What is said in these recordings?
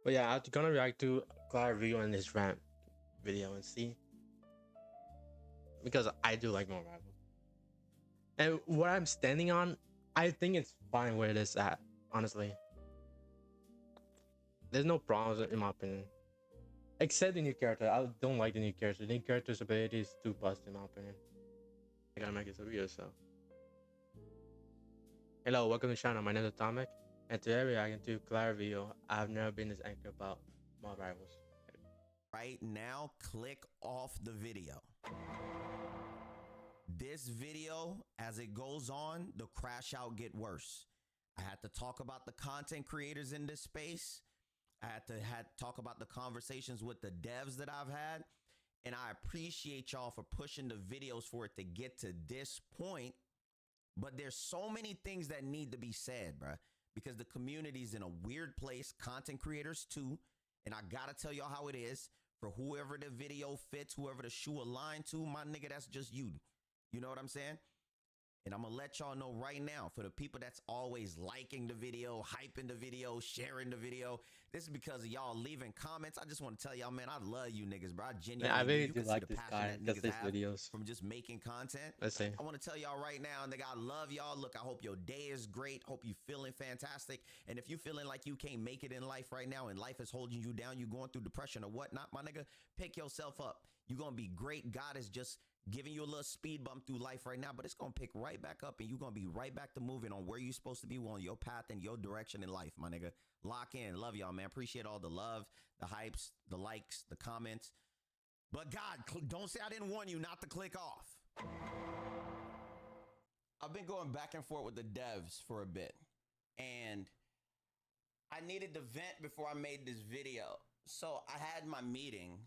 But yeah, I'm gonna react to CloudedRio and his rant video and see, because I do like more rivals. And what I'm standing on, I think it's fine where it is at. Honestly, there's no problems in my opinion. Except the new character. I don't like the new character. The new character's ability is too bust in my opinion. I gotta make this a video, so. Hello, welcome to the channel. My name is Atomic, and today we're reacting to CloudedRio. I've never been this angry about my rivals. Right now, click off the video. This video, as it goes on, the crash out get worse. I had to talk about the content creators in this space. I had to talk about the conversations with the devs that I've had. And I appreciate y'all for pushing the videos for it to get to this point. But there's so many things that need to be said, bruh, because the community's in a weird place. Content creators too. And I gotta tell y'all how it is. For whoever the video fits, whoever the shoe aligned to, my nigga, that's just you. You know what I'm saying? And I'm gonna let y'all know right now, for the people that's always liking the video, hyping the video, sharing the video, this is because of y'all leaving comments. I just want to tell y'all, man, I love you niggas, bro. I Man, I genuinely do. really You do can see like the this passion guy. that Does niggas his have videos. from just making content. Let's see. I want to tell y'all right now, nigga, I love y'all. Look, I hope your day is great. Hope you feeling fantastic. And if you feeling like you can't make it in life right now and life is holding you down, you going through depression or whatnot, my nigga, pick yourself up. You're going to be great. God is just giving you a little speed bump through life right now, but it's going to pick right back up and you're going to be right back to moving on where you're supposed to be on your path and your direction in life, my nigga. Lock in. Love y'all, man. Appreciate all the love, the hypes, the likes, the comments. But God, don't say I didn't warn you not to click off. I've been going back and forth with the devs for a bit, and I needed to vent before I made this video. So I had my meetings.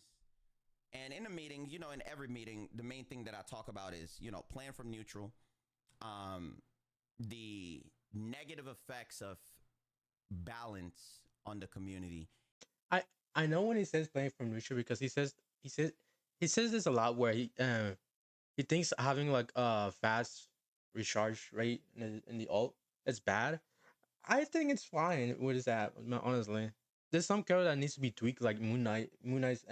And in a meeting, you know, in every meeting, the main thing that I talk about is, you know, plan from neutral, the negative effects of balance on the community. I I know when he says playing from neutral, because he says this a lot, where he thinks having like a fast recharge rate in the ult is bad. I think it's fine with his app, honestly. There's some character that needs to be tweaked, like Moon Knight. Moon Knight's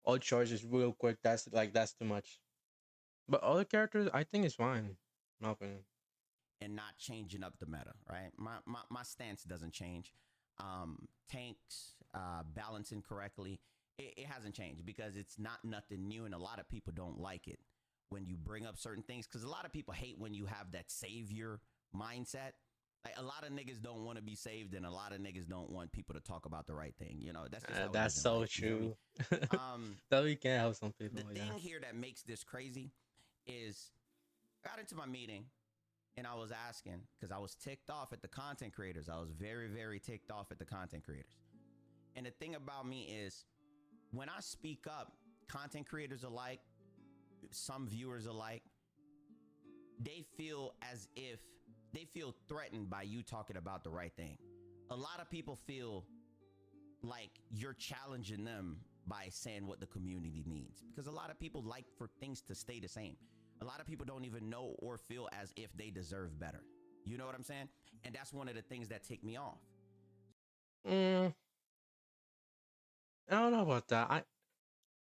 ult charge is real quick. That's too much. But other characters, I think it's fine. In my opinion. And not changing up the meta, right? My stance doesn't change. Tanks, balancing correctly, it hasn't changed because it's not nothing new, and a lot of people don't like it when you bring up certain things, because a lot of people hate when you have that savior mindset. Like, a lot of niggas don't want to be saved, and a lot of niggas don't want people to talk about the right thing. You know, that's just how it That's is in so life. You feel me? true. Um, That we can help some people. the Yeah. thing here that makes this crazy is I got into my meeting and I was asking, because I was ticked off at the content creators. I was very, very ticked off at the content creators. And the thing about me is, when I speak up, content creators alike, some viewers alike, they feel as if they feel threatened by you talking about the right thing. A lot of people feel like you're challenging them by saying what the community needs, because a lot of people like for things to stay the same. A lot of people don't even know or feel as if they deserve better. You know what I'm saying? And that's one of the things that tick me off. Mm, I don't know about that.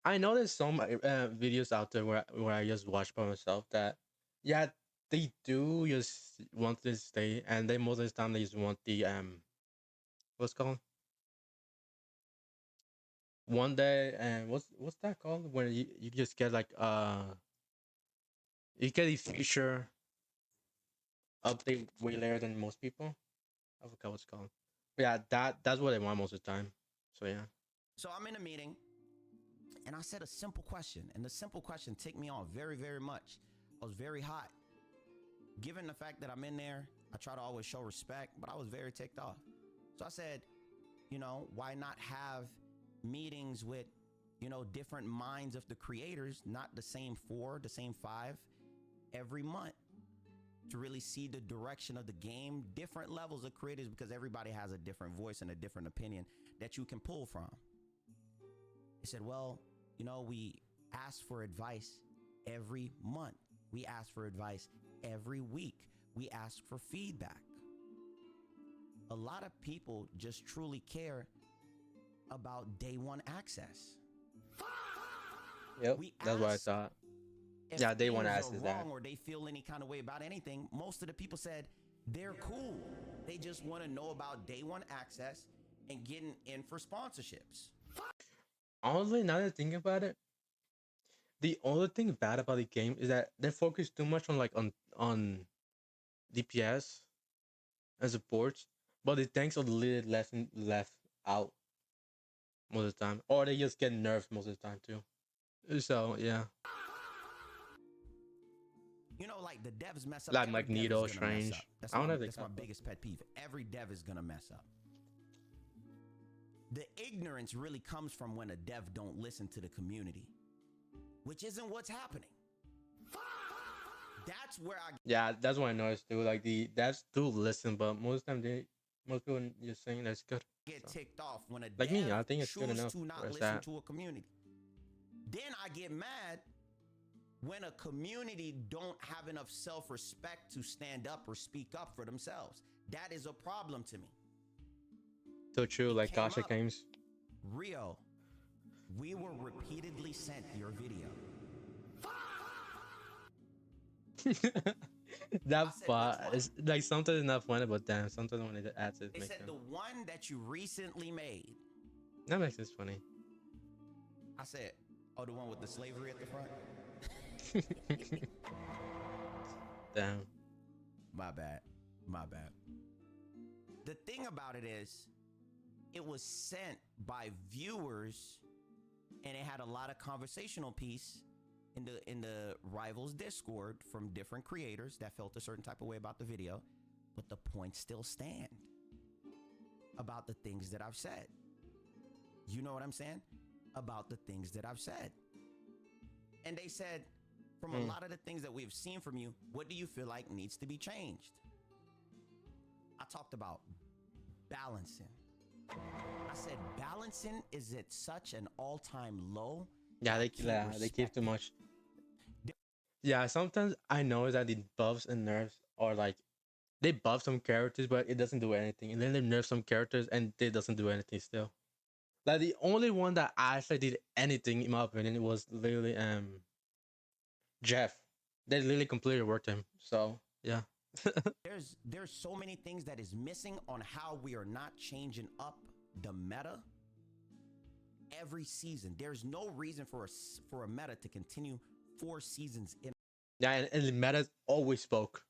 I know there's some videos out there where I just watch by myself that, yeah, they do just want to stay, and they most of the time they just want the what's it called, one day, and what's that called, when you just get like you get a feature update way later than most people. I forgot what's called. But yeah, that's what they want most of the time. So yeah. So I'm in a meeting and I said a simple question, and the simple question ticked me off very, very much. I was very hot. Given the fact that I'm in there, I try to always show respect, but I was very ticked off. So I said, you know, why not have meetings with, you know, different minds of the creators, not the same 4, the same 5 every month, to really see the direction of the game, different levels of creators, because everybody has a different voice and a different opinion that you can pull from. He said, well, you know, we ask for advice every month. We ask for advice every week. We ask for feedback. a lot of people just truly care about day one access. Yep, We that's what I asked thought. if Yeah, they want to things are ask is that. wrong or they feel any kind of way about anything. Most of the people said they're cool. They just want to know about day one access and getting in for sponsorships. Honestly, now that I think about it, the only thing bad about the game is that they focus too much on like on DPS and supports, but the tanks are little left out most of the time, or they just get nerfed most of the time too. So yeah, You know, like the devs mess up. like Every dev is Magneto, gonna mess up. Strange. I don't know if they That's my count, but biggest pet peeve. Every dev is gonna mess up. The ignorance really comes from when a dev don't listen to the community, which isn't what's happening. That's where I yeah, that's what I noticed too. Like the devs do listen, but most people just saying that's good. get So ticked off when a like me, dev I think it's good choose enough to not where it's listen at. to a community. Then I get mad when a community don't have enough self-respect to stand up or speak up for themselves. That is a problem to me. So true, It like came Kasha up, games. Rio, we were repeatedly sent your video. That I said, which but one? it's like sometimes it's not funny, but damn, sometimes when it adds it They makes said sense. the one that you recently made. That makes it funny. I said, oh, the one with the slavery at the front? Damn. My bad. My bad. The thing about it is, it was sent by viewers and it had a lot of conversational piece in the Rivals Discord from different creators that felt a certain type of way about the video, but the points still stand about the things that I've said. You know what I'm saying? About the things that I've said. And they said, from a lot of the things that we've seen from you, what do you feel like needs to be changed? I talked about balancing. I said balancing is at such an all-time low. Yeah, they keep too much. Yeah, sometimes I know that the buffs and nerfs are like they buff some characters, but it doesn't do anything, and then they nerf some characters and it doesn't do anything still. Like the only one that actually did anything, in my opinion, it was literally Jeff. They literally completely worked him. So yeah. There's so many things that is missing on how we are not changing up the meta every season. There's no reason for a meta to continue 4 seasons in. Yeah, and the meta's always spoke.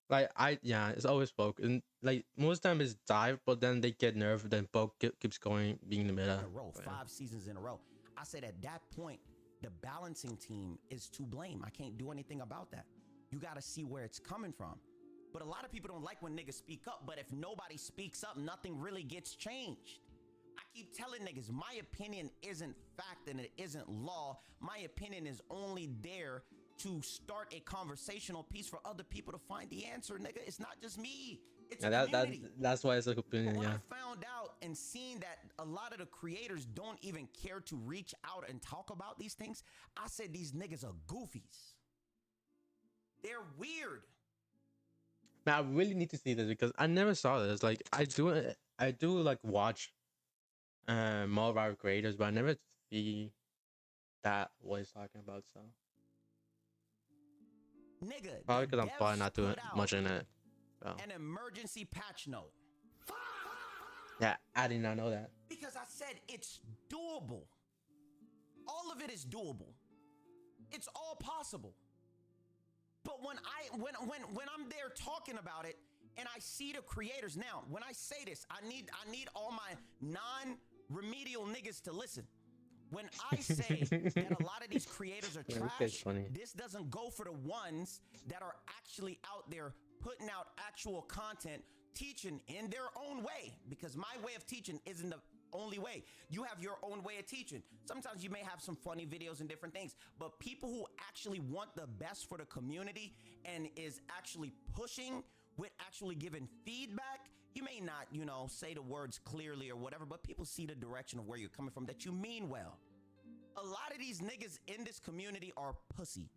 Like it's always poke, and like most time it's dive, but then they get nerfed, then poke keeps going, being the meta. A row, 5 seasons in a row. I said at that point, the balancing team is to blame. I can't do anything about that. You got to see where it's coming from. But a lot of people don't like when niggas speak up. But if nobody speaks up, nothing really gets changed. I keep telling niggas, my opinion isn't fact and it isn't law. My opinion is only there to start a conversational piece for other people to find the answer, nigga. It's not just me. It's a community. That's why it's like opinion. But when Yeah. I found out and seen that a lot of the creators don't even care to reach out and talk about these things, I said these niggas are goofies. They're weird. Man, I really need to see this because I never saw this. Like I do like watch more of our creators, but I never see that what he's talking about. So Nigga, probably the because I'm probably devs not doing put out much in it. So an emergency patch note. yeah, I did not know that. Because I said it's doable. All of it is doable. It's all possible. But when I'm there talking about it and I see the creators now, when I say this, I need all my non-remedial niggas to listen. When I say that a lot of these creators are trash, this doesn't go for the ones that are actually out there putting out actual content, teaching in their own way, because my way of teaching isn't the only way. You have your own way of teaching. Sometimes you may have some funny videos and different things, but people who actually want the best for the community and is actually pushing with actually giving feedback, you may not, say the words clearly or whatever, but people see the direction of where you're coming from, that you mean well. A lot of these niggas in this community are pussy.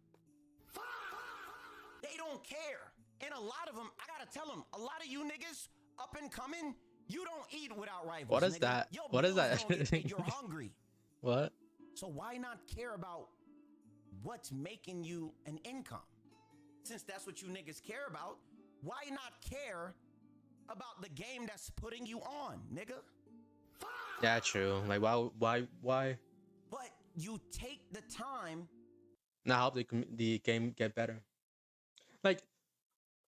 They don't care. And a lot of them, I gotta tell them, a lot of you niggas up and coming, you don't eat without rivals. What is nigga. that? Your What is bills that? don't get paid. You're hungry. What? So why not care about what's making you an income? Since that's what you niggas care about, why not care about the game that's putting you on, nigga? Yeah, true. Like, why? But you take the time Not help the game get better. Like,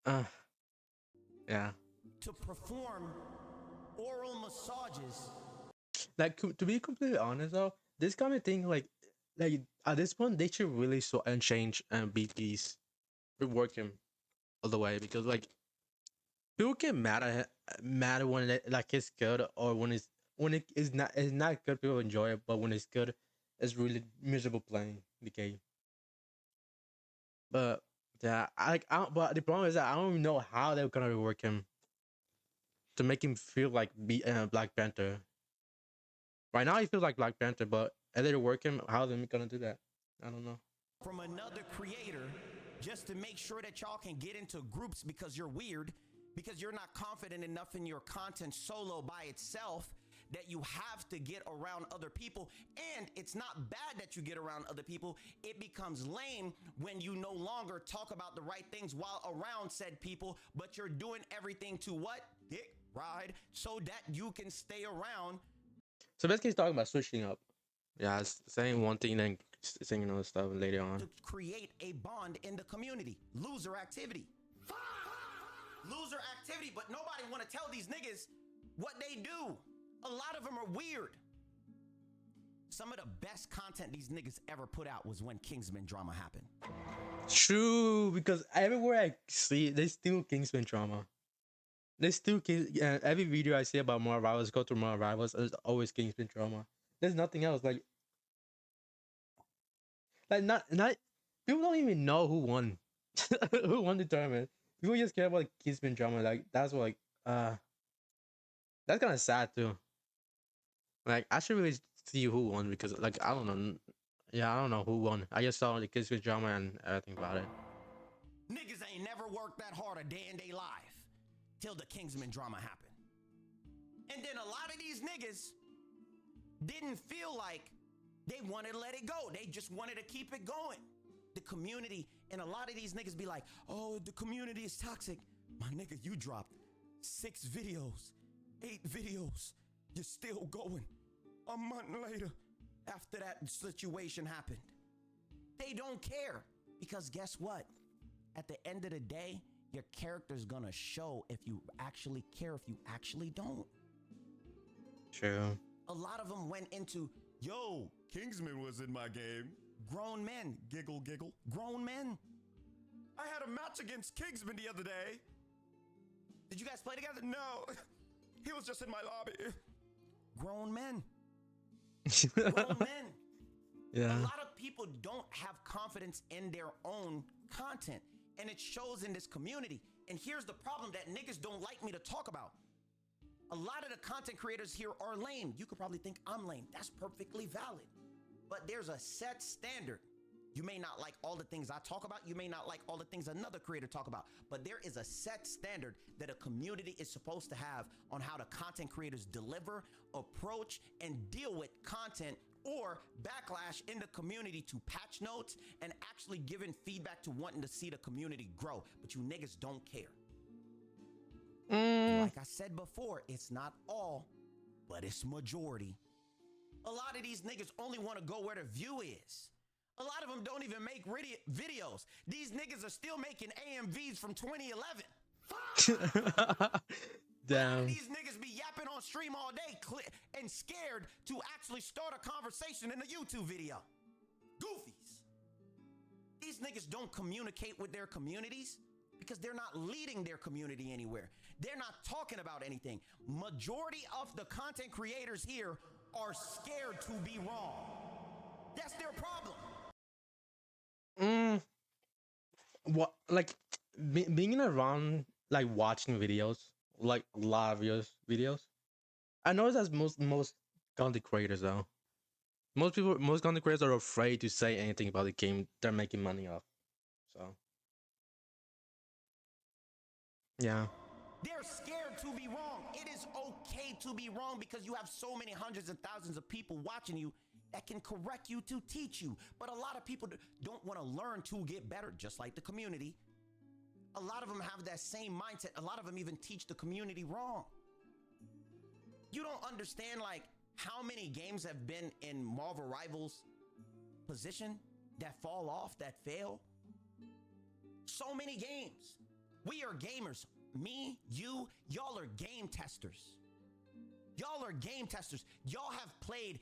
uh, yeah. to perform oral massages. Like, to be completely honest though, this kind of thing, like at this point, they should really so and change and BPs rework him all the way, because like people get mad when like it's good, or when it is not good. People enjoy it, but when it's good, it's really miserable playing the game. But yeah, but the problem is that I don't even know how they're gonna rework him to make him feel like Black Panther. Right now, he feels like Black Panther, but if they work him, how are they gonna do that? I don't know. From another creator just to make sure that y'all can get into groups because you're weird, because you're not confident enough in your content solo by itself, that you have to get around other people. And it's not bad that you get around other people. It becomes lame when you no longer talk about the right things while around said people, but you're doing everything to what? Dick ride, so that you can stay around. So basically, he's talking about switching up. Yeah, saying one thing then saying another stuff later on. To create a bond in the community. Loser activity. Loser activity, but nobody want to tell these niggas what they do. A lot of them are weird. Some of the best content these niggas ever put out was when Kingsman drama happened. True, because everywhere I see, they still Kingsman drama. They still every video I see about more rivals, go through more rivals, there's always Kingsman drama. There's nothing else. Like not people don't even know who won. Who won the tournament. People just care about Kingsman drama. Like that's what that's kind of sad too. Like I should really see who won, because like I don't know. Yeah, I don't know who won. I just saw the Kingsman drama and everything about it. Niggas ain't never worked that hard a day in their life till the Kingsman drama happened. And then a lot of these niggas didn't feel like they wanted to let it go. They just wanted to keep it going. The community, and a lot of these niggas be like, oh, the community is toxic. My nigga, you dropped 6 videos, 8 videos. You're still going. A month later, after that situation happened. They don't care, because guess what? At the end of the day, your character's gonna show if you actually care, if you actually don't. True. A lot of them went into, yo, Kingsman was in my game. Grown men, giggle, giggle. Grown men. I had a match against Kingsman the other day. Did you guys play together? No. He was just in my lobby. Grown men. Grown men. Yeah. A lot of people don't have confidence in their own content, and it shows in this community. And here's the problem that niggas don't like me to talk about. A lot of the content creators here are lame. You could probably think I'm lame. That's perfectly valid. But there's a set standard. You may not like all the things I talk about. You may not like all the things another creator talk about. But there is a set standard that a community is supposed to have on how the content creators deliver, approach, and deal with content or backlash in the community to patch notes and actually giving feedback to wanting to see the community grow. But you niggas don't care. Like I said before, it's not all, but it's majority. A lot of these niggas only want to go where the view is. A lot of them don't even make videos. These niggas are still making AMVs from 2011. Damn. These niggas be yapping on stream all day and scared to actually start a conversation in a YouTube video. Goofies. These niggas don't communicate with their communities because they're not leading their community anywhere. They're not talking about anything. Majority of the content creators here are scared to be wrong. That's their problem. What, like being around, like watching videos, like a lot of videos. I noticed that most content creators though. Most content creators are afraid to say anything about the game they're making money off. So yeah. They're scared to be wrong. It is okay to be wrong because you have so many hundreds and thousands of people watching you that can correct you to teach you. But a lot of people don't want to learn to get better, just like the community. A lot of them have that same mindset. A lot of them even teach the community wrong. You don't understand like how many games have been in Marvel Rivals position that fall off, that fail. So many games. We are gamers. Me, you, y'all are game testers. Y'all are game testers. Y'all have played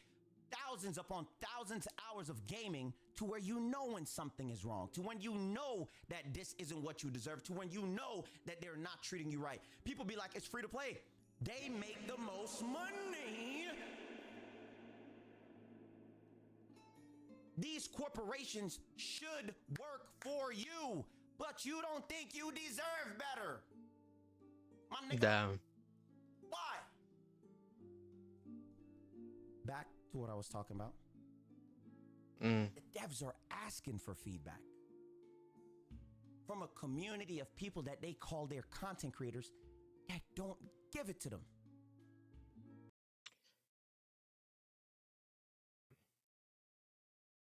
thousands upon thousands of hours of gaming to where you know when something is wrong, to when you know that this isn't what you deserve, to when you know that they're not treating you right. People be like, it's free to play. They make the most money. These corporations should work for you, but you don't think you deserve better. My nigga, Damn. why? Back to what I was talking about. Mm. The devs are asking for feedback from a community of people that they call their content creators that don't give it to them.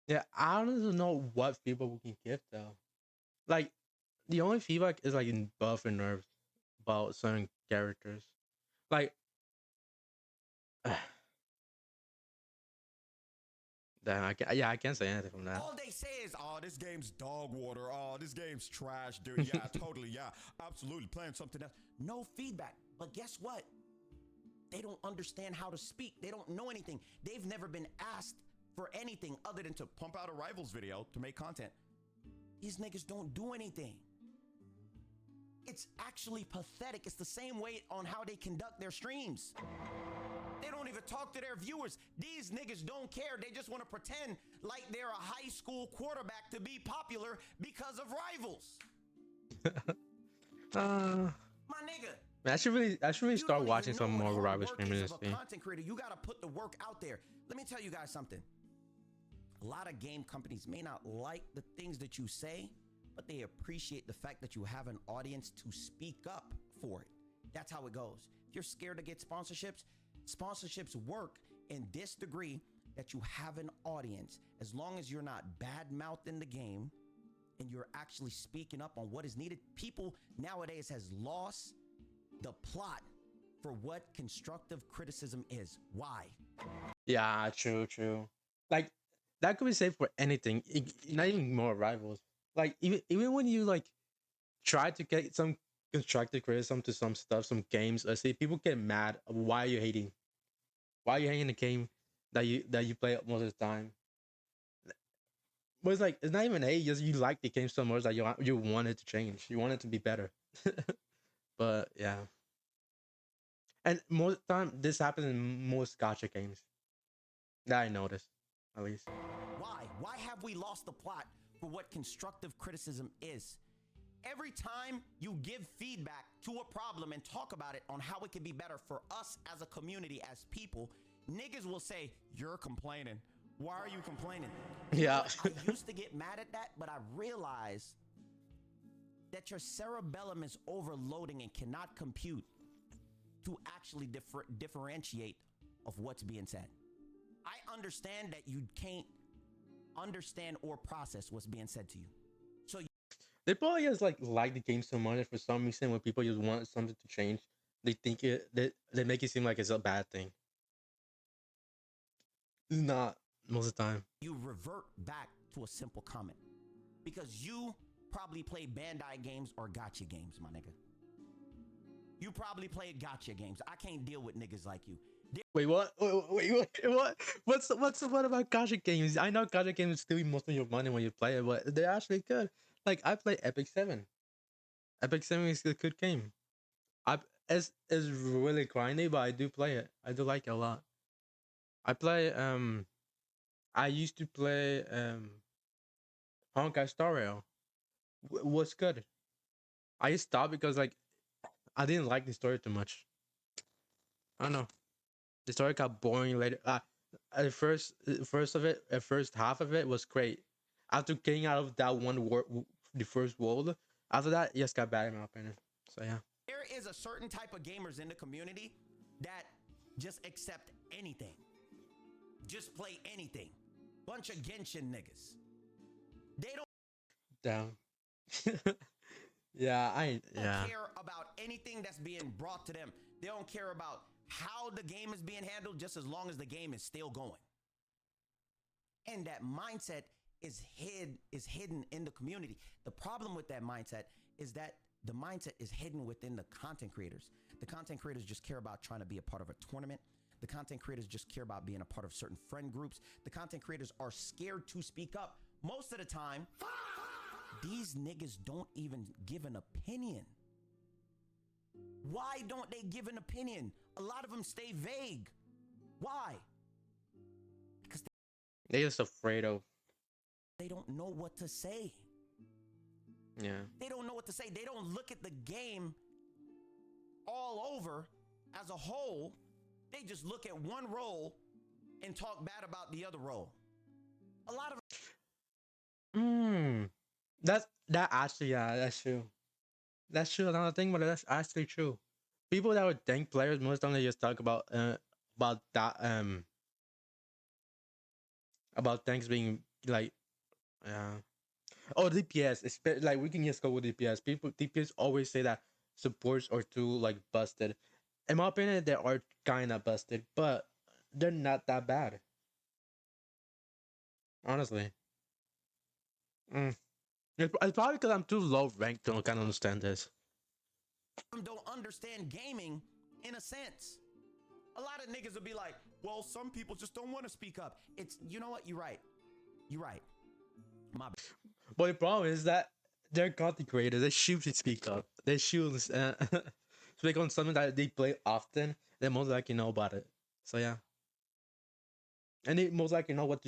Yeah, I don't know what feedback we can give though. Like the only feedback is like in buff and nerfs about certain characters. Like damn, I can't say anything from that. All they say is, oh, this game's dog water. Oh, this game's trash, dude. Yeah, totally. Yeah, absolutely. Playing something else. No feedback. But guess what? They don't understand how to speak. They don't know anything. They've never been asked for anything other than to pump out a Rivals video to make content. These niggas don't do anything. It's actually pathetic. It's the same way on how they conduct their streams. They don't even talk to their viewers. These niggas don't care. They just want to pretend like they're a high school quarterback to be popular because of Rivals. My nigga. Man, I should really You start don't watching even know some what more hard rival work streamers is and of a see. content creator. You got to put the work out there. Let me tell you guys something. A lot of game companies may not like the things that you say, but they appreciate the fact that you have an audience to speak up for it. That's how it goes. If you're scared to get sponsorships work in this degree that you have an audience. As long as you're not bad-mouthing the game and you're actually speaking up on what is needed. People nowadays has lost the plot for what constructive criticism is. Why? Yeah, true. Like that could be said for anything, not even more rivals. Like even when you like try to get some constructive criticism to some stuff, some games. Let's say people get mad. Why are you hating? Why are you hating the game that you play most of the time? But it's like it's not even hate. Just you like the game so much that you want it to change. You want it to be better. But yeah, and most of the time this happens in most gotcha games that I noticed, at least. Why? Why have we lost the plot for what constructive criticism is? Every time you give feedback to a problem and talk about it on how it can be better for us as a community, as people, niggas will say, you're complaining. Why are you complaining? Yeah. I used to get mad at that, but I realized that your cerebellum is overloading and cannot compute to actually differentiate of what's being said. I understand that you can't understand or process what's being said to you. So They probably just like the game so much that for some reason when people just want something to change, they think they make it seem like it's a bad thing. It's not most of the time. you revert back to a simple comment because you probably play Bandai games or gotcha games, my nigga. You probably played gotcha games. I can't deal with niggas like you. Wait, what? Wait, what? What's the what about gotcha games? I know gotcha games steal most of your money when you play it, but they're actually good. Like I play Epic 7. Epic 7 is a good game. It's really grindy, but I do play it. I do like it a lot. I play I used to play Honkai Star Rail. Was good. I stopped because like I didn't like the story too much. I don't know. The story got boring later. At first half of it was great. After getting out of that one world, the first world, after that, it just got bad in my opinion. So yeah. There is a certain type of gamers in the community that just accept anything. Just play anything. Bunch of Genshin niggas. They don't Damn. Yeah. care about anything that's being brought to them. They don't care about how the game is being handled, just as long as the game is still going. And that mindset is hidden in the community. The problem with that mindset is that the mindset is hidden within the content creators. The content creators just care about trying to be a part of a tournament. The content creators just care about being a part of certain friend groups. The content creators are scared to speak up. Most of the time, these niggas don't even give an opinion. Why don't they give an opinion? A lot of them stay vague. Why? Because They're just afraid of. they don't know what to say. Yeah. They don't know what to say. They don't look at the game all over as a whole. They just look at one role and talk bad about the other role. A lot of That actually, yeah, that's true. That's true. Another thing, but that's actually true. People that would thank players most of the time they just talk about that about things being like oh DPS. Like we can just go with DPS. People DPS always say that supports are too like busted. In my opinion, they are kind of busted, but they're not that bad. Honestly. Mm. It's probably because I'm too low ranked to kind of understand this. them don't understand gaming in a sense. A lot of niggas will be like, well, some people just don't want to speak up. It's, you know what? You're right. You're right. My bad. But the problem is that they're content creators. They should speak up. They should speak on something that they play often. They most likely know about it. So yeah, and they most likely know what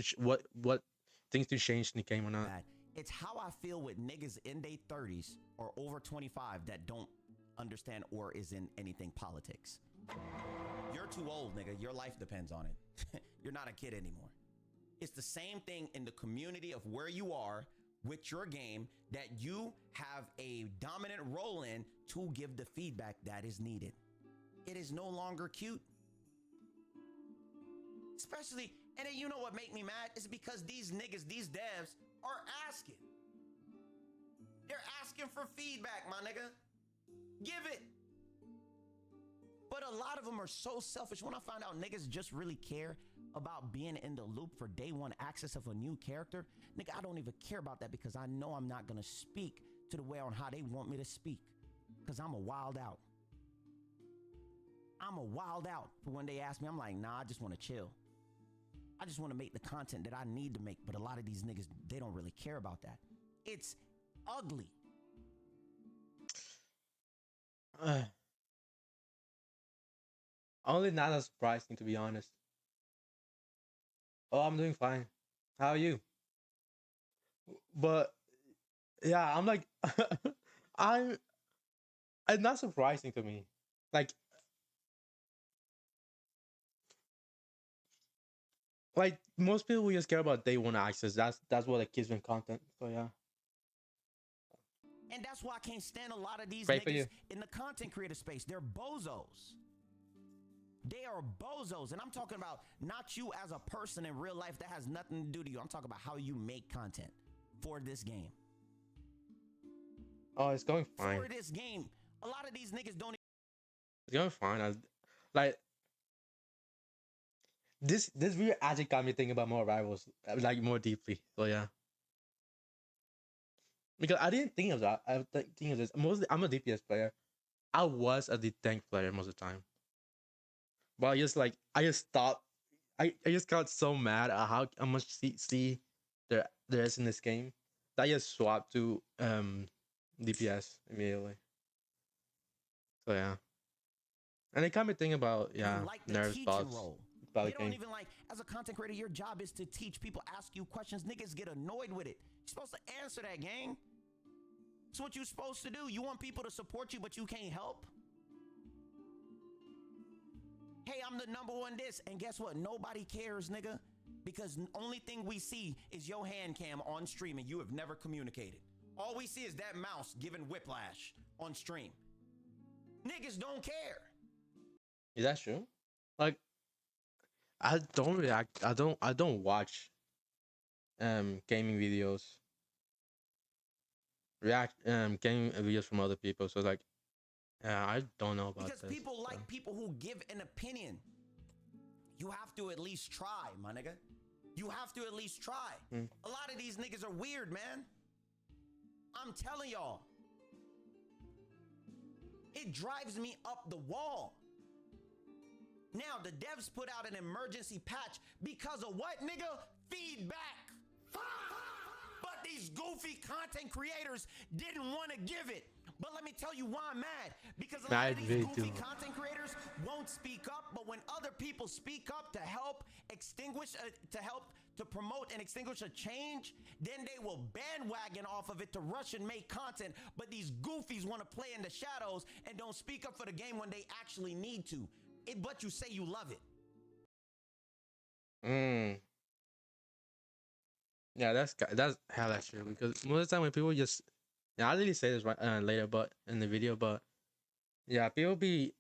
things to change in the game or not. It's how I feel with niggas in their 30s or over 25 that don't understand or is in anything politics. You're too old, nigga. Your life depends on it. You're not a kid anymore. It's the same thing in the community of where you are with your game that you have a dominant role in to give the feedback that is needed. It is no longer cute. Especially, and then you know what make me mad is because these niggas, these devs are asking. They're asking for feedback, my nigga. Give it. But a lot of them are so selfish. When I found out niggas just really care about being in the loop for day one access of a new character, nigga, I don't even care about that because I know I'm not gonna speak to the way on how they want me to speak because I'm a wild out. I'm a wild out. For when they ask me, I'm like, nah, I just want to chill. I just want to make the content that I need to make. But a lot of these niggas, they don't really care about that. It's ugly. Only not as surprising, to be honest. Oh, I'm doing fine. How are you? But yeah, I'm like, I'm. It's not surprising to me. Like, most people just care about day one access. That's what it gives them content. So yeah. And that's why I can't stand a lot of these Pray for you. niggas in the content creator space. They're bozos. They are bozos. And I'm talking about not you as a person in real life. That has nothing to do to you. I'm talking about how you make content for this game. Oh, it's going fine. For this game. A lot of these niggas don't. It's going fine. Like this really actually got me thinking about more rivals, like more deeply. So yeah. Because I didn't think of that. I was thinking of this. Mostly, I'm a DPS player. I was a tank player most of the time. But I just stopped. I just got so mad at how much C there is in this game that I just swapped to DPS immediately. So yeah. And it got me thinking about Like the nerves teaching thoughts role. about They the don't game. even like, as a content creator, your job is to teach people, ask you questions. Niggas get annoyed with it. You're supposed to answer that, gang. It's what you're supposed to do. You want people to support you, but you can't help. Hey, I'm the number one this. And guess what? Nobody cares, nigga. Because the only thing we see is your hand cam on stream and you have never communicated. All we see is that mouse giving whiplash on stream. Niggas don't care. Is that true? Like, I don't react. I don't watch gaming videos, react gaming videos from other people. So like, yeah, I don't know about Because this. people So. like people who give an opinion. You have to at least try, my nigga. You have to at least try. Mm. A lot of these niggas are weird, man. I'm telling y'all. It drives me up the wall. Now, the devs put out an emergency patch because of what, nigga? Feedback. But these goofy content creators didn't want to give it. But let me tell you why I'm mad. Because a lot of these really goofy do. content creators won't speak up, but when other people speak up to help extinguish, to promote and extinguish a change, then they will bandwagon off of it to rush and make content. But these goofies want to play in the shadows and don't speak up for the game when they actually need to. But you say you love it. Mm. Yeah, that's hella true. Because most of the time when people just, yeah, I'll really say this right later, but in the video, but yeah, people be,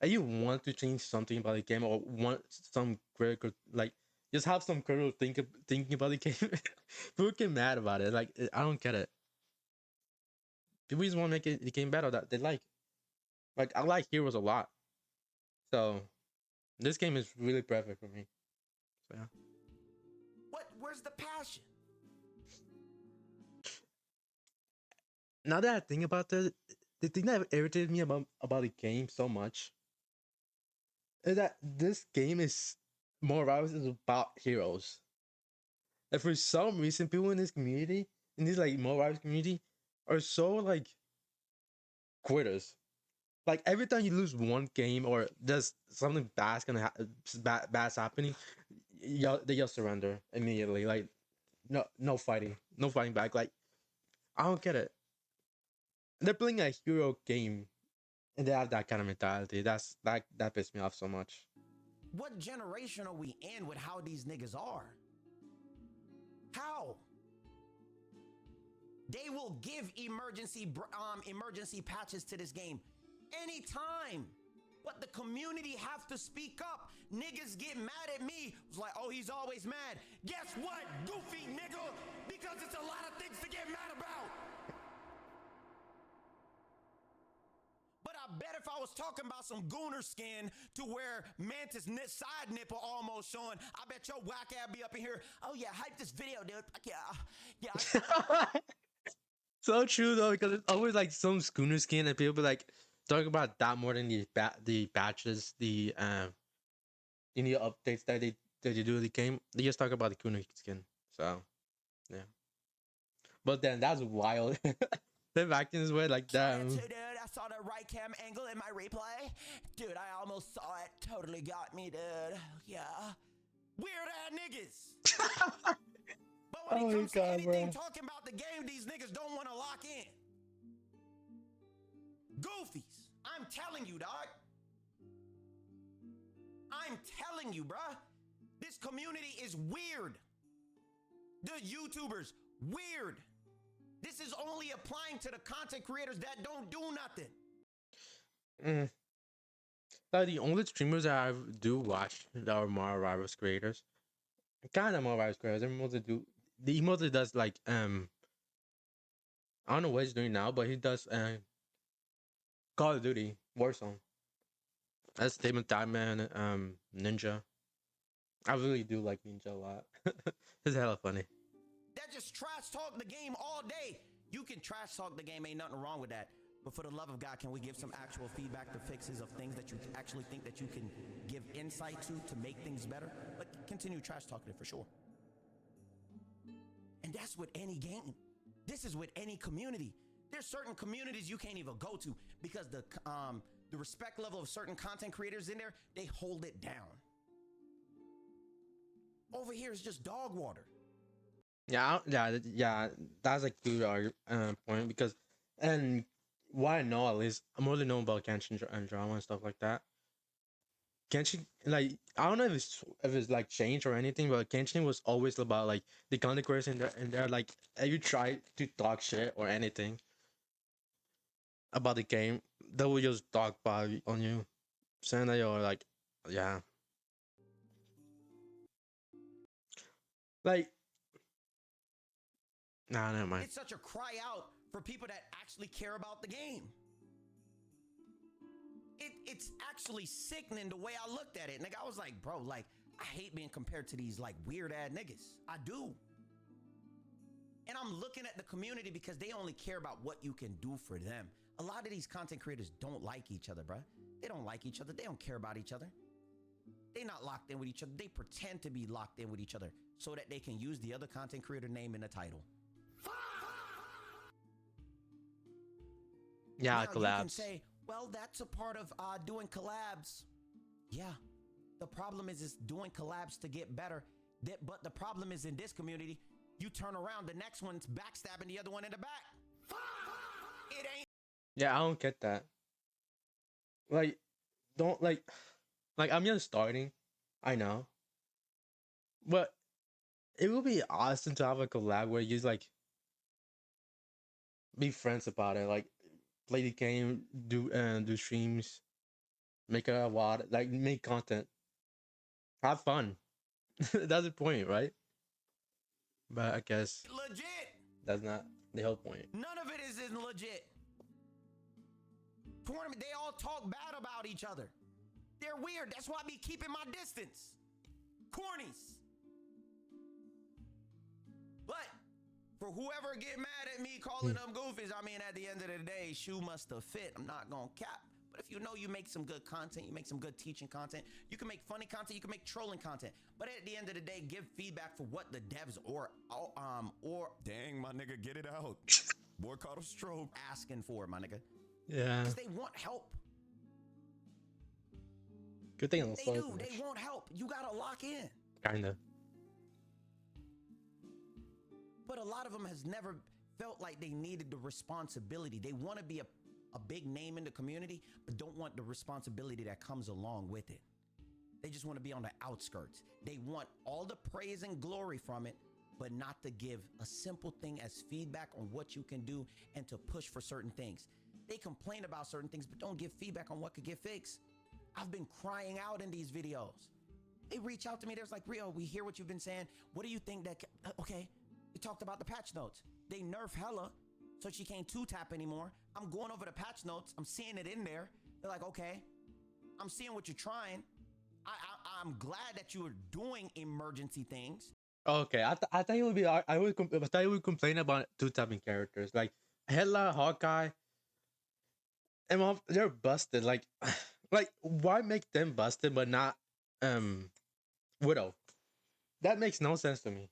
you want to change something about the game or want some critical, like just have some critical thinking about the game. People get mad about it. Like I don't get it. People just want to make the game better that they like. Like I like Heroes a lot, so this game is really perfect for me. So yeah. Where's the passion? Now that I think about this, the thing that irritated me about the game so much is that this game is more about is about heroes. And for some reason, people in this community, in this like more Rivals community, are so like quitters. Like every time you lose one game or there's something bad's gonna bad's happening, they just surrender immediately. Like no fighting, no fighting back. Like I don't get it. They're playing a hero game and they have that kind of mentality. That pissed me off so much. What generation are we in with how these niggas are? How? They will give emergency patches to this game anytime. But the community have to speak up. Niggas get mad at me. It's like, oh, he's always mad. Guess what, goofy nigga? Because it's a lot of things to get mad about. But I bet if I was talking about some gooner skin to where Mantis side nipple almost showing, I bet your whack ass be up in here. Oh yeah, hype this video, dude. Yeah. So true though, because it's always like some schooner skin, and people be like talking about that more than the patches, the updates that they do in the game. They just talk about the schooner skin. So yeah, but then that's wild. Them acting this way like that. Too, dude. I saw the right cam angle in my replay. Dude, I almost saw it. Totally got me, dude. Yeah. Weird ass niggas. But when it comes to anything talking about the game, these niggas don't want to lock in. Goofies. I'm telling you, dog. I'm telling you, bruh. This community is weird. The YouTubers, weird. This is only applying to the content creators that don't do nothing. Like the only streamers that I do watch that are more Rivals creators, kind of more Rivals creators. They're mostly do the mostly does like I don't know what he's doing now, but he does Call of Duty Warzone. That's Demon Diamond, Ninja. I really do like Ninja a lot. It's hella funny. That just trash talk the game all day. You can trash talk the game, ain't nothing wrong with that. But for the love of God, can we give some actual feedback to fixes of things that you actually think that you can give insight to make things better? But continue trash talking it for sure. And that's with any game. This is with any community. There's certain communities you can't even go to because the respect level of certain content creators in there, they hold it down. Over here is just dog water. Yeah. That's a good point because, and what I know at least, I'm only knowing about Genshin and drama and stuff like that. Genshin, like I don't know if it's like changed or anything, but Genshin was always about like the content creators and they're like, if you try to talk shit or anything about the game, they will just talk bad on you, saying that you're like, yeah, like, nah, never mind. It's such a cry out for people that actually care about the game. It's actually sickening the way I looked at it. Nigga, I was like, bro, like, I hate being compared to these like weird ass niggas. I do. And I'm looking at the community because they only care about what you can do for them. A lot of these content creators don't like each other, bro. They don't like each other. They don't care about each other. They're not locked in with each other. They pretend to be locked in with each other so that they can use the other content creator name in the title. Yeah, Now you can collabs. say, well, that's a part of doing collabs. Yeah. The problem is doing collabs to get better. But the problem is in this community, you turn around, the next one's backstabbing the other one in the back. It ain't. Yeah, I don't get that. Like, don't like I'm just starting. I know, but it would be awesome to have a collab where you like be friends about it, like play the game, do streams, make a lot, like make content, have fun. That's the point, right? But I guess Legit. that's not the whole point. None of it is legit. Tournament, they all talk bad about each other. They're weird. That's why I be keeping my distance. Cornies. But for whoever get mad at me calling them goofies, I mean, at the end of the day, shoe must have fit. I'm not going to cap. But if you know you make some good content, you make some good teaching content, you can make funny content, you can make trolling content. But at the end of the day, give feedback for what the devs or dang, my nigga, get it out. Boy caught a stroke. Asking for, my nigga. Yeah, Because they want help. good thing I don't They slow do. too much. They want help. You got to lock in. Kinda. But a lot of them has never felt like they needed the responsibility. They want to be a big name in the community, but don't want the responsibility that comes along with it. They just want to be on the outskirts. They want all the praise and glory from it, but not to give a simple thing as feedback on what you can do and to push for certain things. They complain about certain things, but don't give feedback on what could get fixed. I've been crying out in these videos. They reach out to me. There's like, Rio, we hear what you've been saying. What do you think that, okay. We talked about the patch notes. They nerf Hella, so she can't two-tap anymore. I'm going over the patch notes. I'm seeing it in there. They're like, okay, I'm seeing what you're trying. I'm glad that you are doing emergency things. Okay, I thought it would be. I thought you would complain about two tapping characters like Hela, Hawkeye, and they're busted. Like, like why make them busted but not Widow? That makes no sense to me.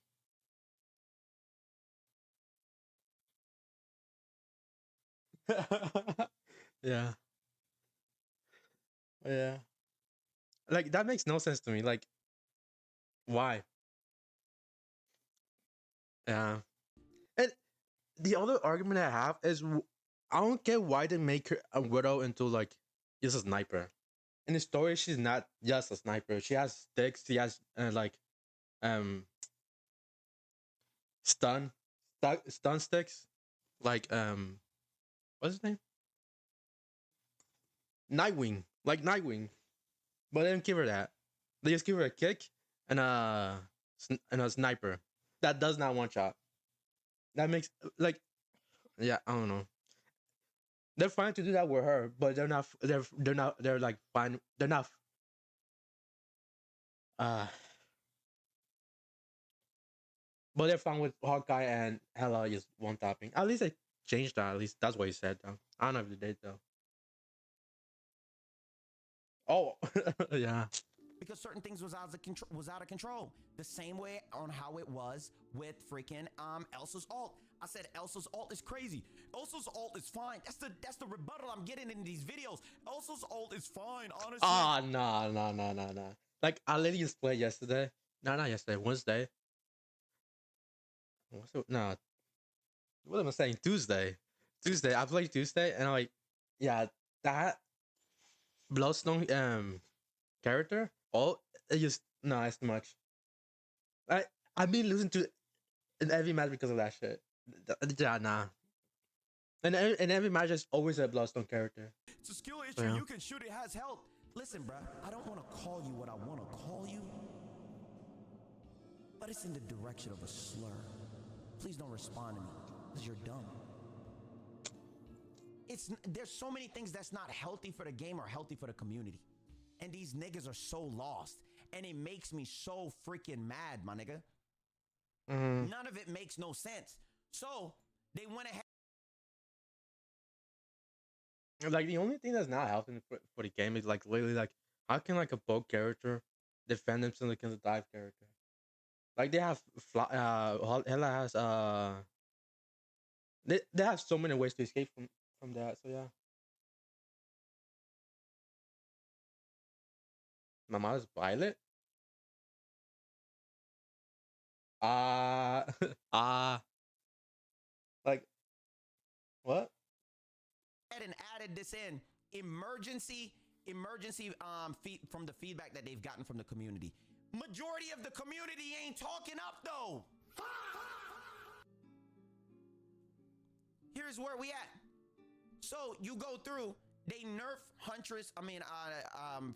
Yeah, yeah. Like that makes no sense to me. Like, why? Yeah. And the other argument I have is I don't get why they make her a Widow into like just a sniper. In the story, she's not just a sniper. She has sticks. She has like um stun stun sticks. Like what's his name? Nightwing. Like Nightwing. But they don't give her that. They just give her a kick and and a sniper. That does not one shot. That makes like yeah, I don't know. They're fine to do that with her, but they're like fine. They're not uh but they're fine with Hawkeye and Hela just one tapping. At least they changed that. At least that's what he said though. I don't know if they did though. Oh yeah. Because certain things was out of control. The same way on how it was with freaking Elsa's ult. I said Elsa's ult is crazy. Elsa's ult is fine. That's the rebuttal I'm getting in these videos. Elsa's ult is fine, honestly. Ah, nah. Like I literally just played yesterday. No, not yesterday. Wednesday. No, what am I saying? Tuesday. Tuesday. I played Tuesday, and I'm like, yeah, that Bloodstone character. Oh, it just no, it's too much. I I've been losing to in every match because of that shit. Yeah, nah. And every match is always a Bloodstone character. It's a skill So, issue. yeah. You can shoot. It has health. Listen, bruh, I don't want to call you what I want to call you, but it's in the direction of a slur. Please don't respond to me because you're dumb. There's so many things that's not healthy for the game or healthy for the community. And these niggas are so lost. And it makes me so freaking mad, my nigga. None of it makes no sense. So they went ahead. Like the only thing that's not helping for the game is like literally like how can like a bow character defend himself against a dive character? Like they have Hella has they have so many ways to escape from that. So yeah, my mother's Violet. Ah, like what? And added this in emergency from the feedback that they've gotten from the community. Majority of the community ain't talking up though. Here's where we at. So you go through, they nerf Huntress,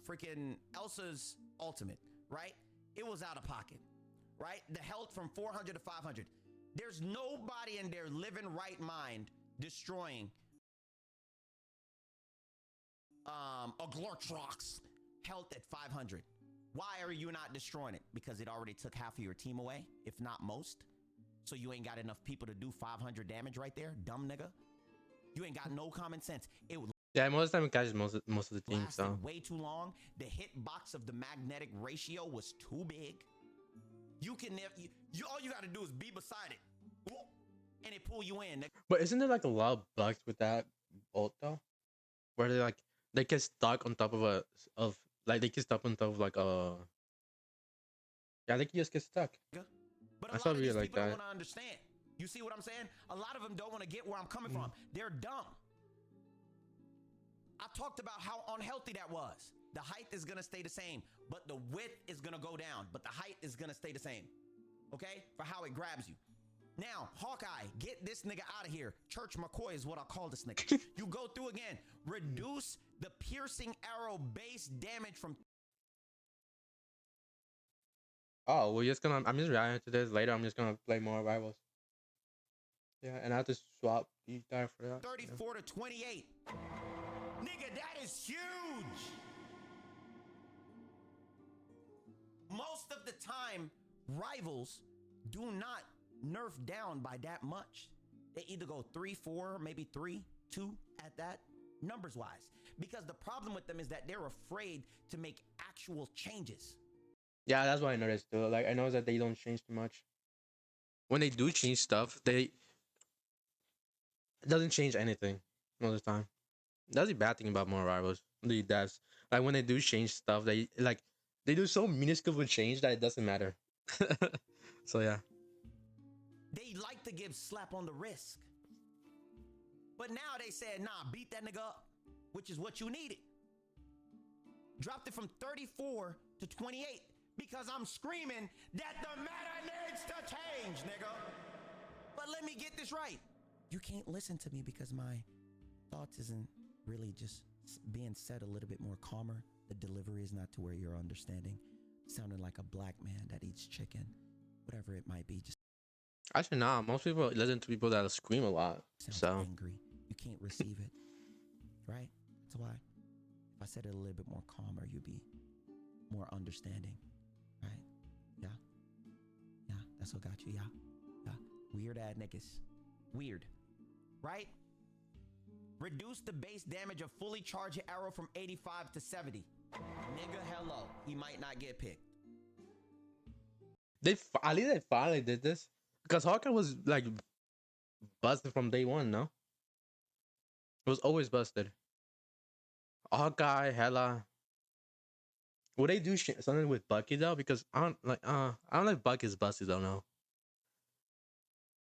freaking Elsa's ultimate, right? It was out of pocket, right? The health from 400 to 500. There's nobody in their living right mind destroying a Glortrox health at 500. Why are you not destroying it? Because it already took half of your team away, if not most. So you ain't got enough people to do 500 damage right there, dumb nigga. You ain't got no common sense. It would Yeah, most of the time it catches most of the team. lasted So way too long. The hitbox of the magnetic ratio was too big. You can never. All you got to do is be beside it, and it pull you in. Nigga. but isn't there like a lot of bugs with that ult though, where they get stuck on top of like they get stuck on top of like a yeah they can just get stuck. But I a saw lot a of video these like people don't that. want to understand. You see what I'm saying? A lot of them don't want to get where I'm coming from. They're dumb. I talked about how unhealthy that was. The height is going to stay the same, but the width is going to go down, but the height is going to stay the same. Okay? For how it grabs you. Now, Hawkeye, get this nigga out of here. Church McCoy is what I call this nigga. You go through again. Reduce the piercing arrow base damage from... Oh, I'm just reacting to this later. I'm just gonna play more rivals. Yeah, and I have to swap these guys for that. 34 to 28. Nigga, that is huge. Most of the time, rivals do not nerf down by that much. They either go 3-4, maybe 3-2 at that, numbers wise. Because the problem with them is that they're afraid to make actual changes. Yeah, that's what I noticed too. Like I noticed that they don't change too much. When they do change stuff, it doesn't change anything most of the time. That's the bad thing about more rivals. The devs, like when they do change stuff, they do so minuscule change that it doesn't matter. So yeah, They like to give slap on the wrist. But now they said, nah, beat that nigga up, which is what you needed. Dropped it from 34 to 28 because I'm screaming that the meta needs to change, nigga. But let me get this right. You can't listen to me because my thoughts isn't really just being said a little bit more calmer. The delivery is not to where you're understanding. Sounding like a black man that eats chicken, whatever it might be. Just actually, nah. Most people listen to people that scream a lot. sounds So angry. You can't receive it, right? That's why. If I said it a little bit more calmer, you'd be more understanding, right? Yeah. Yeah, that's what got you, yeah. Yeah. Weird ass niggas. Weird, right? Reduce the base damage of fully charged arrow from 85 to 70. Nigga, hello. He might not get picked. at least they finally did this because Hawkeye was like busted from day one. No, it was always busted. Hawkeye, Hella. Would they do something with Bucky though? Because I don't know if Bucky's busted though. No,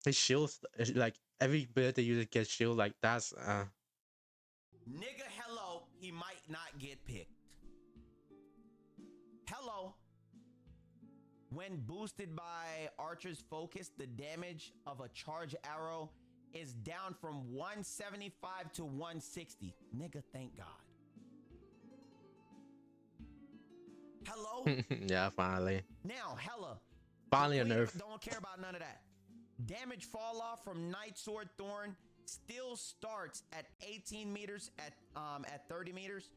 his shields like every bit they use gets shield like that's Nigga, hello. He might not get picked. Hello. When boosted by Archer's focus, the damage of a charge arrow is down from 175 to 160. Nigga, thank God. Hello? Yeah, finally. Now, hella. Finally a nerf. Don't care about none of that. Damage fall off from Night Sword Thorn still starts at 18 meters at 30 meters.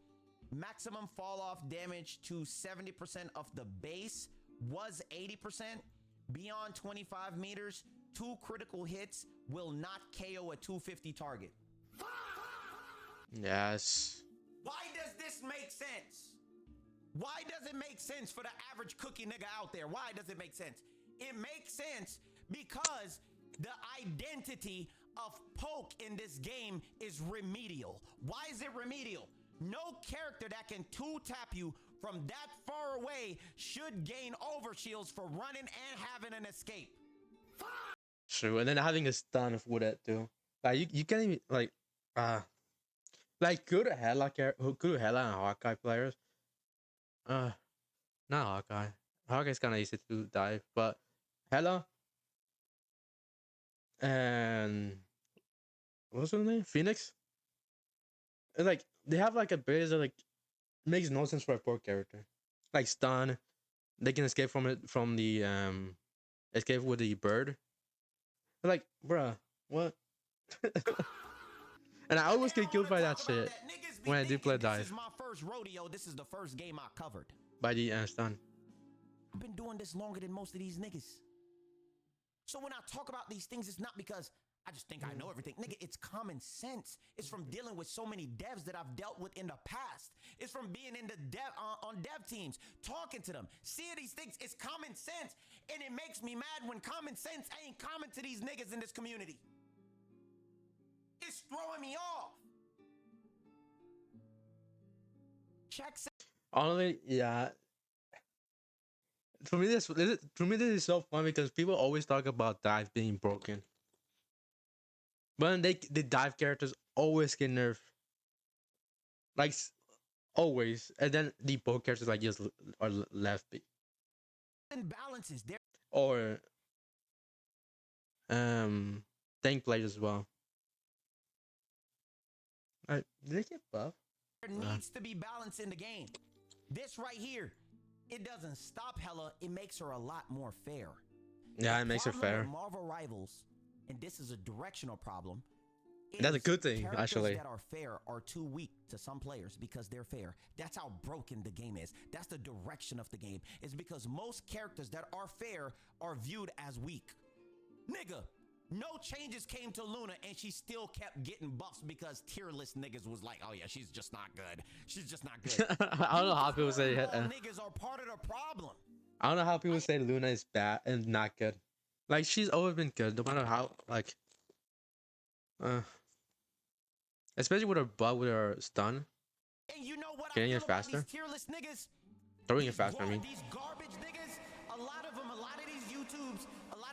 Maximum fall off damage to 70% of the base was 80%. Beyond 25 meters, 2 critical hits will not KO a 250 target. Yes. Why does this make sense? Why does it make sense for the average cookie nigga out there? Why does it make sense? It makes sense because the identity of poke in this game is remedial. Why is it remedial? No character that can 2-tap you from that far away should gain overshields for running and having an escape. True, and then having a stun with it too. Like you can't even like good Hela and Hawkeye players. Not Hawkeye. Hawkeye's kind of easy to dive, but Hela and what's her name? Phoenix. And like they have like a base that like makes no sense for a poor character. Like stun, they can escape from it from the escape with the bird. Like, bruh, what? And I always get killed by that shit when I do play dive. This is my first rodeo. This is the first game I covered. By the stun. I've been doing this longer than most of these niggas. So when I talk about these things, it's not because I just think I know everything. Nigga, it's common sense. It's from dealing with so many devs that I've dealt with in the past. It's from being in the on dev teams, talking to them, seeing these things. It's common sense. And it makes me mad when common sense ain't common to these niggas in this community. It's throwing me off. Check. Honestly, yeah. For me, this is so fun because people always talk about dive being broken, but then the dive characters always get nerfed, like always, and then the poke characters like just are left Imbalances there. Or tank players as well. Did they get buff? There needs to be balance in the game. This right here, it doesn't stop Hela. It makes her a lot more fair. Yeah, it makes her fair. Marvel Rivals, and this is a directional problem. That's a good thing, actually. Characters that are fair are too weak to some players because they're fair. That's how broken the game is. That's the direction of the game. It's because most characters that are fair are viewed as weak. Nigga, no changes came to Luna and she still kept getting buffs because tier list niggas was like, oh yeah, she's just not good. She's just not good. I don't know how people say niggas are part of the problem. I don't know how people say Luna is bad and not good. Like she's always been good, no matter how like especially with her butt with her stun. And you know what getting it faster. Tier list niggas? Throwing it faster, I mean. These garbage niggas, a lot of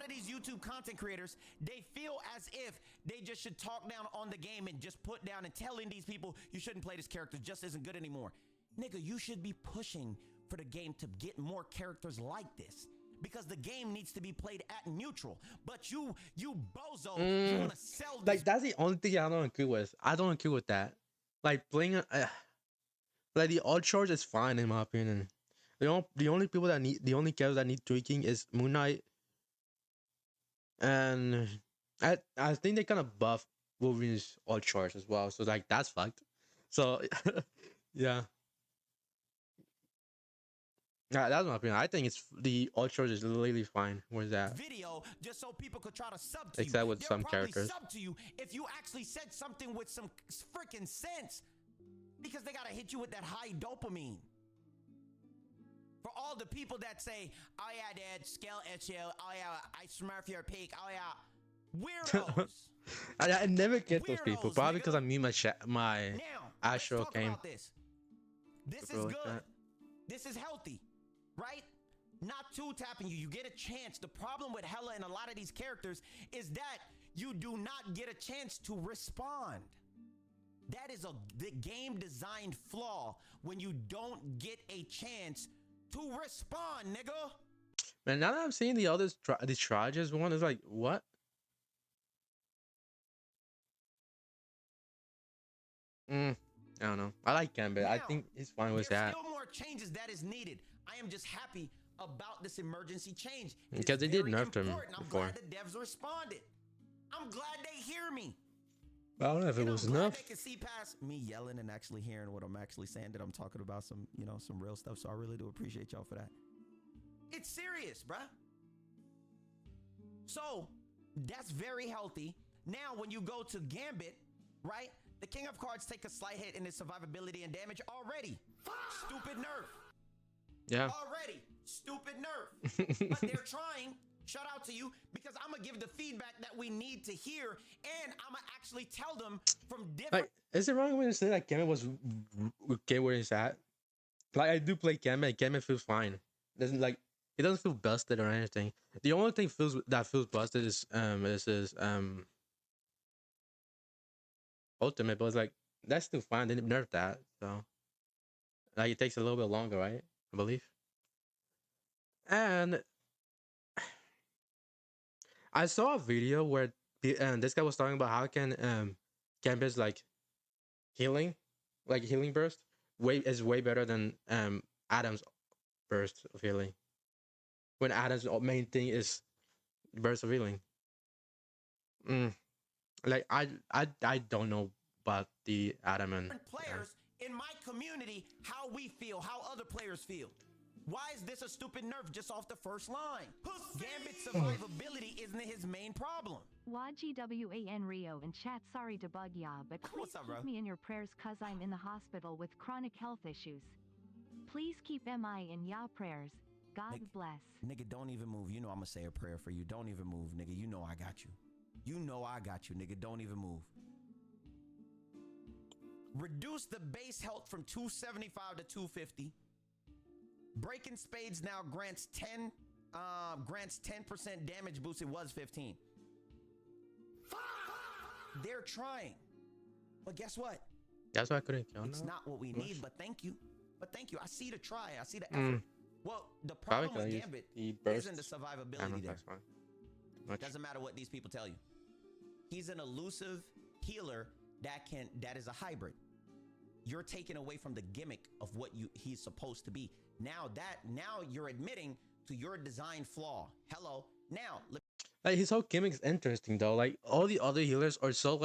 these YouTube content creators, they feel as if they just should talk down on the game and just put down and telling these people you shouldn't play this character, just isn't good anymore. Nigga, you should be pushing for the game to get more characters like this. Because the game needs to be played at neutral. But you bozo, you want to sell this. Like, that's the only thing I don't agree with. I don't agree with that. Like, playing... like, the alt charge is fine, in my opinion. The only people that need... The only characters that need tweaking is Moon Knight. And... I think they kind of buff Wolverine's alt charge as well. So, like, that's fucked. So, yeah. Yeah, that's my opinion. I think it's the alt charge is literally fine. Where's that? Video just so people could try to sub to except you. with some characters. Sub to you if you actually said something with some freaking sense, because they gotta hit you with that high dopamine. For all the people that say, "Oh yeah, dad, scale issue. Oh yeah, I smurf your peak. Oh yeah, weirdos." I never get those people. Probably because I mute my now, Astro game. This is good. This is healthy. Right? Not two-tapping you. You get a chance. The problem with Hela and a lot of these characters is that you do not get a chance to respond. That is the game design flaw when you don't get a chance to respond, nigga. Man, now that I'm seeing the others, the charges one is like, what? Mm, I don't know. I like Gambit. I Now, think he's fine with there's that still more changes that is needed. I am just happy about this emergency change. It is because they did very nerf him important. I'm glad before. the devs responded. I'm glad they hear me. But I don't know if it And was I'm glad enough. they can see past me yelling and actually hearing what I'm actually saying, that I'm talking about some, some real stuff. So I really do appreciate y'all for that. It's serious, bruh. So that's very healthy. Now, when you go to Gambit, right? The King of Cards take a slight hit in his survivability and damage already. Stupid nerf. Yeah. Already. Stupid nerf. But they're trying. Shout out to you, because I'm going to give the feedback that we need to hear, and I'm going to actually tell them from different. Like, is it wrong when you say that Gambit was okay where he's at? Like, I do play Gambit. Gambit feels fine. Doesn't like it doesn't feel busted or anything. The only thing feels busted is his ultimate, but it's like that's still fine. They didn't nerf that, so like it takes a little bit longer, right? I believe. And I saw a video where this guy was talking about how can Gambit's healing, healing burst, way better than Adam's burst of healing. When Adam's main thing is burst of healing. Mm. Like I don't know about the Adam and players in my community how we feel, how other players feel. Why is this a stupid nerf just off the first line? Gambit's survivability isn't his main problem. YGWAN Rio in chat, sorry to bug ya, but please What's up, bro? keep me in your prayers cause I'm in the hospital with chronic health issues. Please keep MI in ya prayers. God bless. Nigga, don't even move. You know I'm gonna say a prayer for you. Don't even move, nigga. You know I got you. You know I got you, nigga. Don't even move. Reduce the base health from 275 to 250. Breaking Spades now grants 10% damage boost. It was 15. They're trying. But guess what? that's why I couldn't kill him. It's not what we need, but thank you. But thank you. I see the try. I see the effort. Well, the problem with Gambit isn't the survivability there. Doesn't matter what these people tell you. He's an elusive healer that is a hybrid. You're taking away from the gimmick of what he's supposed to be. Now you're admitting to your design flaw. Hello. Now, like his whole gimmick is interesting though. Like all the other healers are so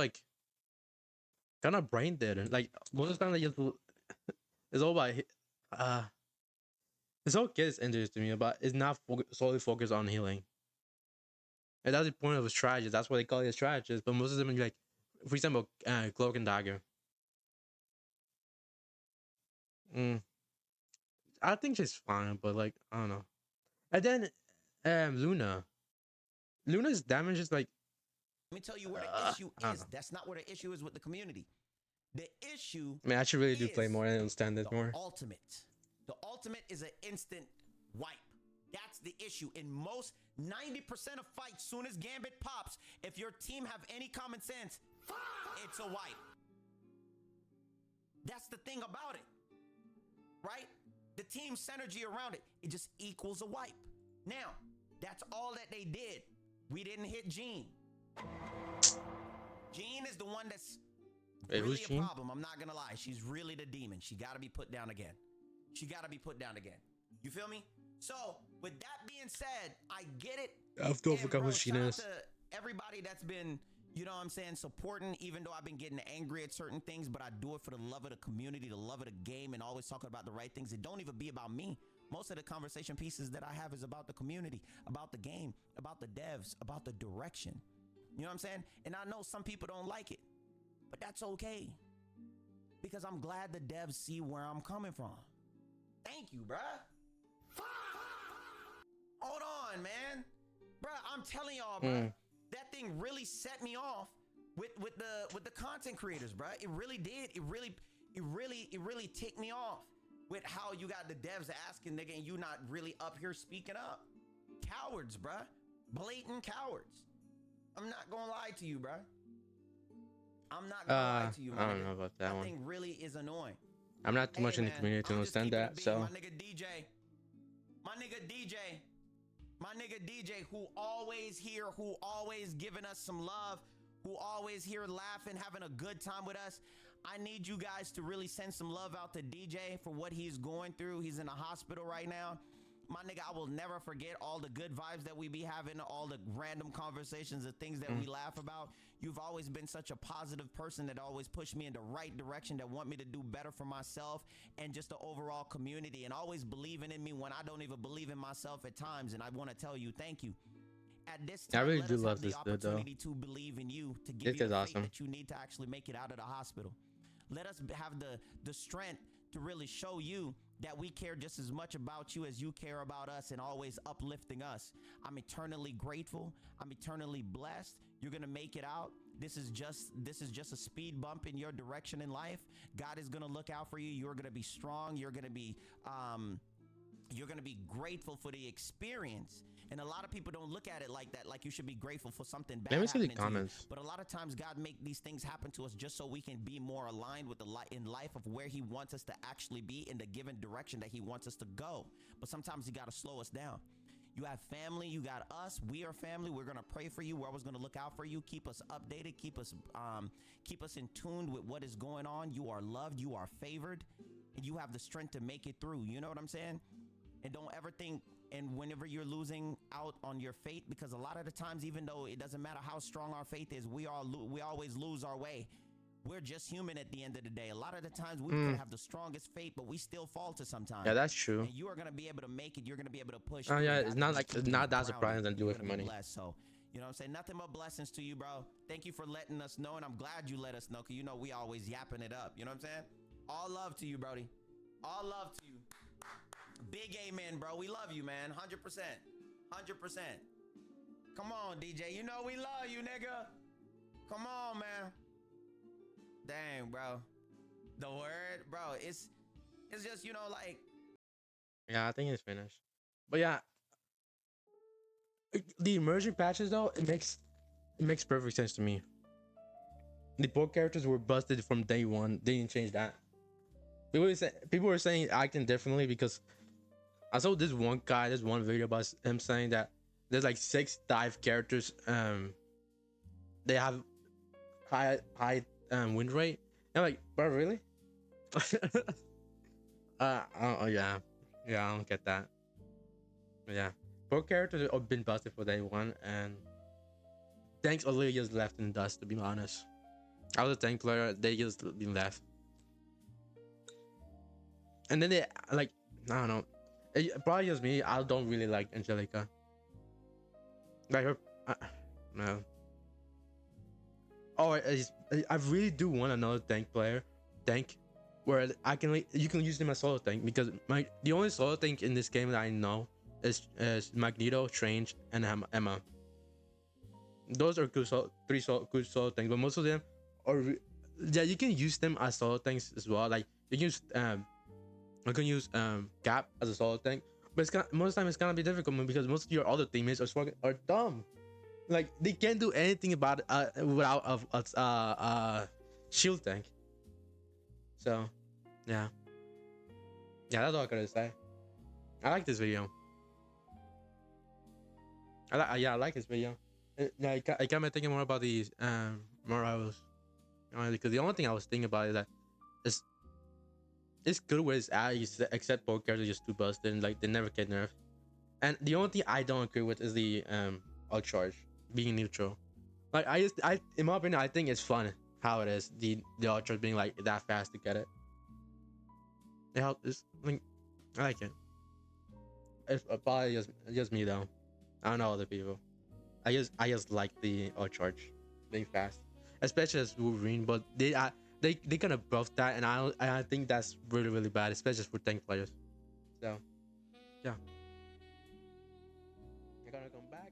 kind of brain dead, and like most of the time it's all about his whole kit is interesting to me, but it's not solely focused on healing. And that's the point of a strategist. That's why they call it a strategist. But most of them are like, for example, Cloak and Dagger. I think she's fine, but I don't know. And then Luna. Luna's damage is let me tell you where the issue is. That's not where the issue is with the community. The issue I mean, I should really do play more and understand it more. The ultimate is an instant wipe. That's the issue. In most 90% of fights, soon as Gambit pops, if your team have any common sense, it's a wipe. That's the thing about it, right? The team synergy around it, it just equals a wipe. Now, that's all that they did. We didn't hit Jean. Jean is the one that's really a problem. I'm not gonna lie. She's really the demon. She gotta be put down again. You feel me? So, with that being said, I get it. I've got who she is. To everybody that's been, you know what I'm saying, supporting, even though I've been getting angry at certain things, but I do it for the love of the community, the love of the game, and always talking about the right things. It don't even be about me. Most of the conversation pieces that I have is about the community, about the game, about the devs, about the direction. You know what I'm saying? And I know some people don't like it, but that's okay. Because I'm glad the devs see where I'm coming from. Thank you, bruh. Hold on, man. Bruh, I'm telling y'all, bruh, that thing really set me off with the content creators, bruh. It really did. It really ticked me off with how you got the devs asking, nigga, and you not really up here speaking up. Cowards, bruh. Blatant cowards. I'm not gonna lie to you, bruh. I'm not gonna lie to you, man. I don't know about that one. That thing really is annoying. I'm not too much in the community to understand that, so. My nigga DJ, who always here, who always giving us some love, who always here laughing, having a good time with us. I need you guys to really send some love out to DJ for what he's going through. He's in the hospital right now. My nigga, I will never forget all the good vibes that we be having, all the random conversations, the things that we laugh about. You've always been such a positive person that always pushed me in the right direction, that want me to do better for myself and just the overall community, and always believing in me when I don't even believe in myself at times. And I want to tell you, thank you. At this I time, really let do us love have the this dude though. opportunity to believe in you, to give This you guy's the faith awesome. that you need to actually make it out of the hospital. Let us have the strength to really show you that we care just as much about you as you care about us, and always uplifting us. I'm eternally grateful. I'm eternally blessed. You're going to make it out. This is just a speed bump in your direction in life. God is going to look out for you. You're going to be strong. You're going to be grateful for the experience. And a lot of people don't look at it like that, like you should be grateful for something Let bad me see the happening to you. comments. But a lot of times God make these things happen to us just so we can be more aligned with the in life of where he wants us to actually be, in the given direction that he wants us to go. But sometimes he got to slow us down. You have family, you got us. We are family. We're gonna pray for you. We're always gonna look out for you. Keep us updated. Keep us in tune with what is going on. You are loved. You are favored, and you have the strength to make it through. You know what I'm saying? And don't ever think, and whenever you're losing out on your faith, because a lot of the times, even though it doesn't matter how strong our faith is, we always lose our way. We're just human at the end of the day. A lot of the times we could have the strongest faith, but we still falter sometimes. Yeah, that's true. And you are going to be able to make it. You're going to be able to push Oh through. yeah, And it's God's not gonna like keep it's you not that grounded. surprising than do You're it for gonna be money. blessed. So, you know what I'm saying? Nothing but blessings to you, bro. Thank you for letting us know, and I'm glad you let us know, because you know we always yapping it up. You know what I'm saying? All love to you, Brody. All love to you. Big amen, bro. We love you, man. 100%. 100%. Come on, DJ. You know we love you, nigga. Come on, man. Dang, bro. The word, bro. It's just, you know, like. Yeah, I think it's finished. But yeah, the immersion patches though, it makes perfect sense to me. The poor characters were busted from day one. They didn't change that. People were saying acting differently because I saw this one guy, this one video about him saying that there's like 6 dive characters. They have high win rate. And I'm like, bro, really? Oh yeah, I don't get that. But yeah, poor characters have been busted for day one, and tanks are literally just left in dust. To be honest, I was a tank player. They just been left, and then they like I don't know. Probably just me. I don't really like Angelica. Like her, no. Oh, I really do want another tank, where I can you can use them as solo tank, because the only solo tank in this game that I know is Magneto, Strange, and Emma. Those are good good solo tanks, but most of them are yeah, you can use them as solo tanks as well. Like you can use you can use Cap as a solo tank, but most of the time it's gonna be difficult because most of your other teammates are dumb. Like they can't do anything about without shield tank. So yeah, that's all I gotta say. I like this video. I like this video. Yeah, it got me thinking more about these morals. Because the only thing I was thinking about is that it's it's good where it's at, except both characters are just too busted and like they never get nerfed. And the only thing I don't agree with is the ult charge being neutral. Like I in my opinion, I think it's fun how it is, the ult charge being like that fast to get it. It helps. I like it. It's probably just me though. I don't know other people. I just like the ult charge being fast, especially as Wolverine. But they kind of buffed that, and I think that's really bad, especially for tank players. So yeah, I'm gonna come back.